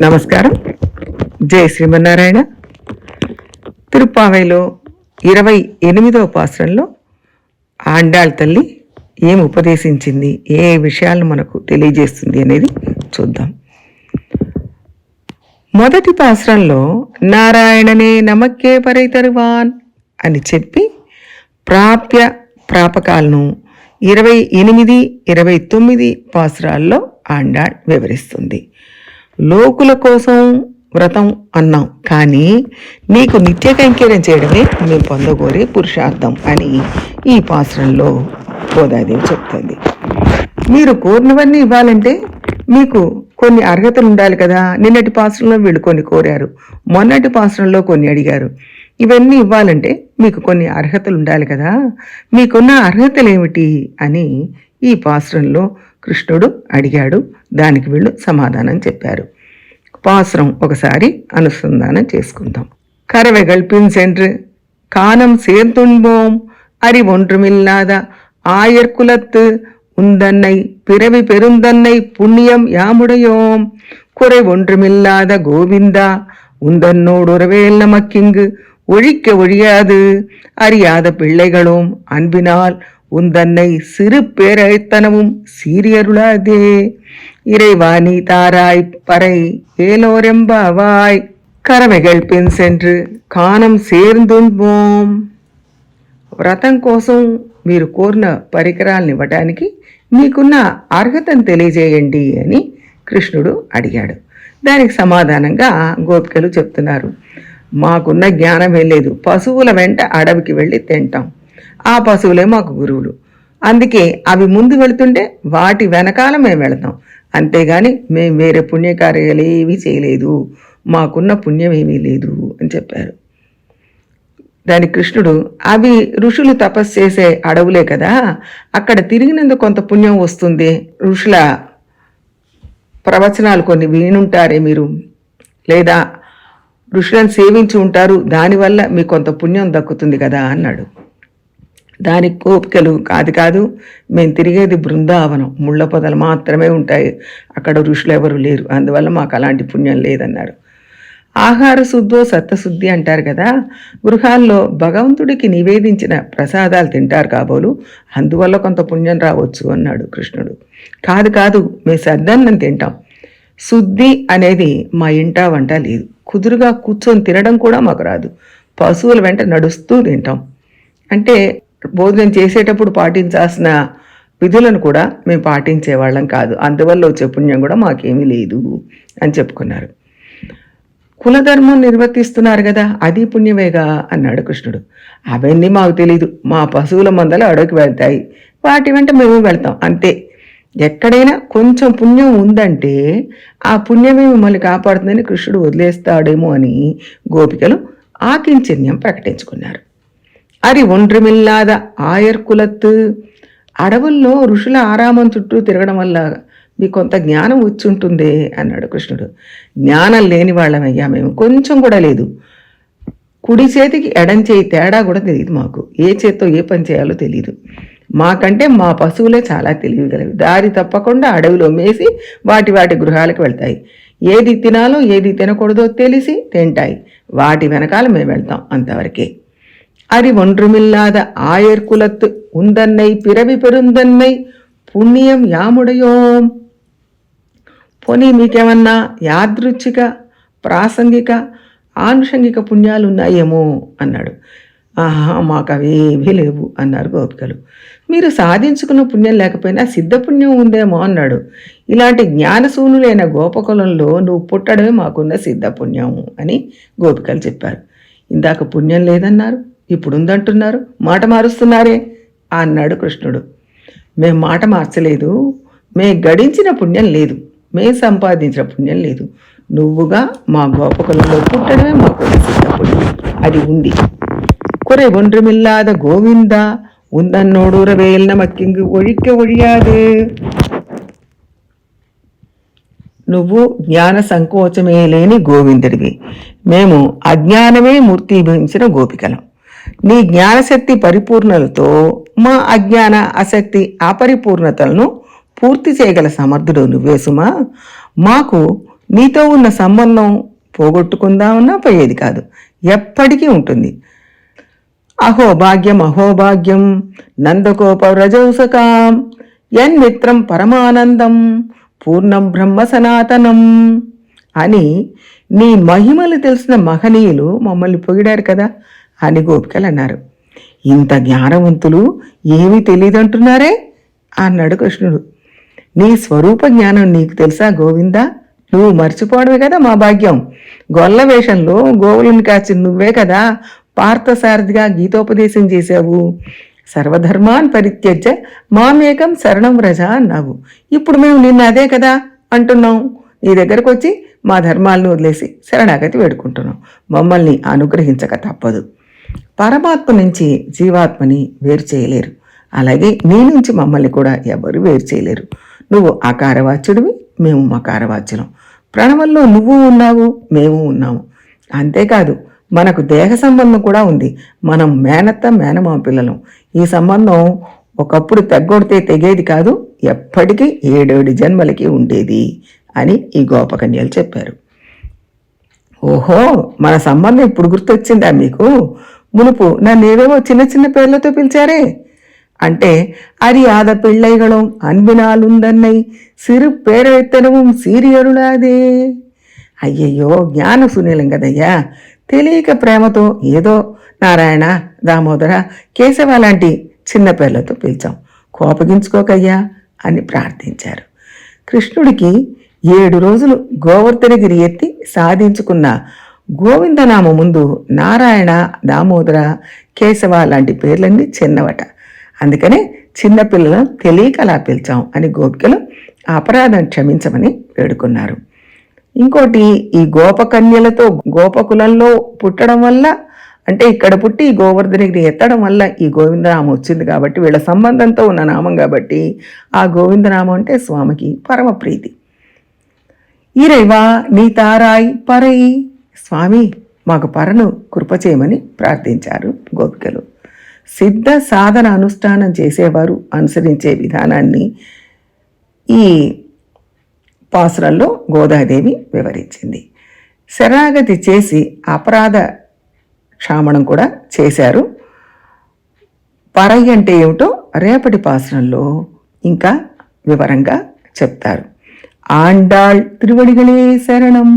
నమస్కారం. జై శ్రీమన్నారాయణ. తిరుప్పావైలో 28వ పాసురంలో ఆండాళ్ తల్లి ఏం ఉపదేశించింది, ఏ విషయాలను మనకు తెలియజేస్తుంది అనేది చూద్దాం. మొదటి పాసురంలో నారాయణనే నమక్కే పరై తరువాన్ అని చెప్పి ప్రాపకాలను 28, 29 పాసురాల్లో ఆండాళ్ వివరిస్తుంది. లోకుల కోసం వ్రతం అన్నాం, కానీ నీకు నిత్య కైంకర్యం చేయడమే మేము పొందగోరే పురుషార్థం అని ఈ పాసురంలో గోదాదేవి చెప్తుంది. మీరు కోరినవన్నీ ఇవ్వాలంటే మీకు కొన్ని అర్హతలు ఉండాలి కదా. నిన్నటి పాసురంలో వీళ్ళు కొన్ని కోరారు, మొన్నటి పాసురంలో కొన్ని అడిగారు. ఇవన్నీ ఇవ్వాలంటే మీకు కొన్ని అర్హతలు ఉండాలి కదా. మీకున్న అర్హతలు ఏమిటి అని ఈ పాసురంలో కృష్ణుడు అడిగాడు. దానికి వీళ్ళు సమాధానం చెప్పారు. పాసురం ఒకసారి అనుసంధానం చేసుకుందాం. కరవెగల్ పిన్ సెంట్రు కానం சேர்ந்துண்போம் அரி ஒன்றுமில்லாத ஆயர்குலத்து உந்தன்னை பிறவி பெருந்தன்னை புண்ணியம் யாமுடையோம் குறை ஒன்றுமில்லாத கோவிந்தா உந்தன்னோடுறவேல் நமக்கிங்கு ஒழிக்க ஒழியாது அறியாத பிள்ளைகளும் அன்பினால் உந்தன்னை சிறு பேரழைத்தனவும் சீரியருளாதே இறைவாணி தாராய் பறை ஏலோரெம்பாவாய் కరవెగల్ పిన్ సెంట్రు కానం சேர்ந்துண்போம். వ్రతం కోసం మీరు కోరిన పరికరాలను ఇవ్వటానికి మీకున్న అర్హతను తెలియజేయండి అని కృష్ణుడు అడిగాడు. దానికి సమాధానంగా గోపికలు చెప్తున్నారు, మాకున్న జ్ఞానమే లేదు. పశువుల వెంట అడవికి వెళ్ళి తింటాం. ఆ పశువులే మాకు గురువులు. అందుకే అవి ముందు వెళుతుంటే వాటి వెనకాల మేము వెళతాం. అంతేగాని మేము వేరే పుణ్యకార్యాలు ఏమీ చేయలేదు, మాకున్న పుణ్యం ఏమీ లేదు అని చెప్పారు. దానికి కృష్ణుడు, అవి ఋషులు తపస్సు చేసే అడవులే కదా, అక్కడ తిరిగినందుకు కొంత పుణ్యం వస్తుంది. ఋషుల ప్రవచనాలు కొన్ని వినుంటారే మీరు, లేదా ఋషులను సేవించి ఉంటారు, దానివల్ల మీకు కొంత పుణ్యం దక్కుతుంది కదా అన్నాడు. దానికి గోపికలు, కాదు మేము తిరిగేది బృందావనం, ముళ్ళ పొదలు మాత్రమే ఉంటాయి, అక్కడ ఋషులు ఎవరు లేరు, అందువల్ల మాకు అలాంటి పుణ్యం లేదన్నారు. ఆహార శుద్ధో సత్తశుద్ధి అంటారు కదా, గృహాల్లో భగవంతుడికి నివేదించిన ప్రసాదాలు తింటారు కాబోలు, అందువల్ల కొంత పుణ్యం రావచ్చు అన్నాడు కృష్ణుడు. కాదు మేము సద్దన్నం తింటాం. శుద్ధి అనేది మా ఇంట వంట లేదు. కుదురుగా కూర్చొని తినడం కూడా మాకు రాదు. పశువుల వెంట నడుస్తూ తింటాం. అంటే భోజనం చేసేటప్పుడు పాటించాల్సిన విధులను కూడా మేము పాటించేవాళ్ళం కాదు, అందువల్ల వచ్చే పుణ్యం కూడా మాకేమీ లేదు అని చెప్పుకున్నారు. కులధర్మం నిర్వర్తిస్తున్నారు కదా, అది పుణ్యమేగా అన్నాడు కృష్ణుడు. అవన్నీ మాకు తెలీదు, మా పశువుల మందలు అడవికి వెళ్తాయి, వాటి వెంట మేము వెళ్తాం అంతే. ఎక్కడైనా కొంచెం పుణ్యం ఉందంటే ఆ పుణ్యమే మిమ్మల్ని కాపాడుతుందని కృష్ణుడు వదిలేస్తాడేమో అని గోపికలు ఆకించన్యం ప్రకటించుకున్నారు. అది ఒండ్రిమిల్లాద ఆయర్కులత్తు, అడవుల్లో ఋషుల ఆరామం చుట్టూ తిరగడం వల్ల మీకు కొంత జ్ఞానం వచ్చి ఉంటుంది అన్నాడు కృష్ణుడు. జ్ఞానం లేని వాళ్ళమయ్యా మేము, కొంచెం కూడా లేదు. కుడి చేతికి ఎడం చేయి తేడా కూడా తెలియదు మాకు, ఏ చేత్తో ఏ పని చేయాలో తెలియదు. మాకంటే మా పశువులే చాలా తెలియగలవి. దారి తప్పకుండా అడవిలో మేసి వాటి గృహాలకు వెళ్తాయి. ఏది తినాలో ఏది తినకూడదో తెలిసి తింటాయి. వాటి వెనకాల మేము వెళ్తాం, అంతవరకే. అది ఒండ్రుమిల్లాద ఆయర్కులత్తు ఉందన్నై పిరవి పెరుందన్నై పుణ్యం యాముడయోం. పోనీ మీకేమన్నా యాదృచ్ఛిక, ప్రాసంగిక, ఆనుషంగిక పుణ్యాలు ఉన్నాయేమో అన్నాడు. మాకు అవేవీ లేవు అన్నారు గోపికలు. మీరు సాధించుకున్న పుణ్యం లేకపోయినా సిద్ధపుణ్యం ఉందేమో అన్నాడు. ఇలాంటి జ్ఞానశూన్యులైన గోపకులంలో నువ్వు పుట్టడమే మాకున్న సిద్ధపుణ్యం అని గోపికలు చెప్పారు. ఇందాక పుణ్యం లేదన్నారు, ఇప్పుడు ఉందంటున్నారు, మాట మారుస్తున్నారే అన్నాడు కృష్ణుడు. మేం మాట మార్చలేదు, మేము గడించిన పుణ్యం లేదు, మేము సంపాదించిన పుణ్యం లేదు. నువ్వుగా మా గోపకులలో పుట్టడమే మాకు సిద్ధపుణ్యం, అది ఉంది. குறை ஒன்றுமில்லாத கோவிந்தா உந்தன்னோடுறவேல் நமக்கிங்கு ஒழிக்க ஒழியாது. నువ్వు జ్ఞాన సంకోచమే లేని గోవిందుడివి, మేము అజ్ఞానమే మూర్తిభవించిన గోపికలం. నీ జ్ఞానశక్తి పరిపూర్ణలతో మా అజ్ఞాన అశక్తి అపరిపూర్ణతలను పూర్తి చేయగల సమర్థుడు నువ్వే సుమా. మాకు నీతో ఉన్న సంబంధం పోగొట్టుకుందామన్నా పోయేది కాదు, ఎప్పటికీ ఉంటుంది. అహోభాగ్యం అహోభాగ్యం నందకోపవ్రజౌసకాం యన్మిత్రం పరమానందం పూర్ణం బ్రహ్మ సనాతనం అని నీ మహిమలు తెలిసిన మహనీయులు మమ్మల్ని పొగిడారు కదా అని గోపికలు అన్నారు. ఇంత జ్ఞానవంతులు ఏమీ తెలియదంటున్నారే అన్నాడు కృష్ణుడు. నీ స్వరూప జ్ఞానం నీకు తెలుసా గోవిందా? నువ్వు మర్చిపోవడమే కదా మా భాగ్యం. గొల్ల వేషంలో గోవులను కాచి నువ్వే కదా పార్థసారథిగా గీతోపదేశం చేశావు. సర్వధర్మాన్ పరిత్యజ్య మామేకం శరణం వ్రజ అన్నావు. ఇప్పుడు మేము నిన్న అదే కదా అంటున్నాం. నీ దగ్గరకు వచ్చి మా ధర్మాలను వదిలేసి శరణాగతి వేడుకుంటున్నాం. మమ్మల్ని అనుగ్రహించక తప్పదు. పరమాత్మ నుంచి జీవాత్మని వేరు చేయలేరు, అలాగే నీ నుంచి మమ్మల్ని కూడా ఎవరు వేరు చేయలేరు. నువ్వు ఆకారవాచ్యుడివి, మేము మకారవాచ్యులం. ప్రణవంలో నువ్వు ఉన్నావు, మేము ఉన్నాము. అంతేకాదు మనకు దేహ సంబంధం కూడా ఉంది. మనం మేనత్త మేనమామ పిల్లలం. ఈ సంబంధం ఒకప్పుడు తెగ్గొడితే తెగేది కాదు, ఎప్పటికీ 7 జన్మలకి ఉండేది అని ఈ గోపకన్యలు చెప్పారు. ఓహో, మన సంబంధం ఇప్పుడు గుర్తొచ్చిందా మీకు? మునుపు నన్ను ఏవేవో చిన్న చిన్న పేర్లతో పిలిచారే అంటే அறியாத பிள்ளைகளும் அன்பினாலுந்தன்னை சிறு பேரெத்தனவும் సీరియరులాదే. అయ్యయ్యో, జ్ఞాన సునీలం కదయ్యా. తెలియక ప్రేమతో ఏదో నారాయణ, దామోదర, కేశవ లాంటి చిన్న పేర్లతో పిలిచాం. కోపగించుకోకయ్యా అని ప్రార్థించారు. కృష్ణుడికి 7 రోజులు గోవర్ధనగిరి ఎత్తి సాధించుకున్న గోవిందనామ ముందు నారాయణ, దామోదర, కేశవ లాంటి పేర్లన్నీ చిన్నవట. అందుకనే చిన్నపిల్లలను తెలియక అలా పిలిచాం అని గోపికలు అపరాధం క్షమించమని వేడుకున్నారు. ఇంకోటి, ఈ గోపకన్యలతో గోపకులంలో పుట్టడం వల్ల, అంటే ఇక్కడ పుట్టి గోవర్ధనగిరి ఎత్తడం వల్ల ఈ గోవిందనామం వచ్చింది కాబట్టి, వీళ్ళ సంబంధంతో ఉన్న నామం కాబట్టి ఆ గోవిందనామం అంటే స్వామికి పరమ ప్రీతి. ఈరైవా నీ తారాయి పరై, స్వామి మాకు పరను కృపచేయమని ప్రార్థించారు గోపికలు. సిద్ధ సాధన అనుష్ఠానం చేసేవారు అనుసరించే విధానాన్ని ఈ పాసురంలో గోదాదేవి వివరించింది. శరణాగతి చేసి అపరాధ క్షామణం కూడా చేశారు. పరై అంటే ఏమిటో రేపటి పాసురంలో ఇంకా వివరంగా చెప్తారు. ఆండాళ్ తిరువడిగలే శరణం.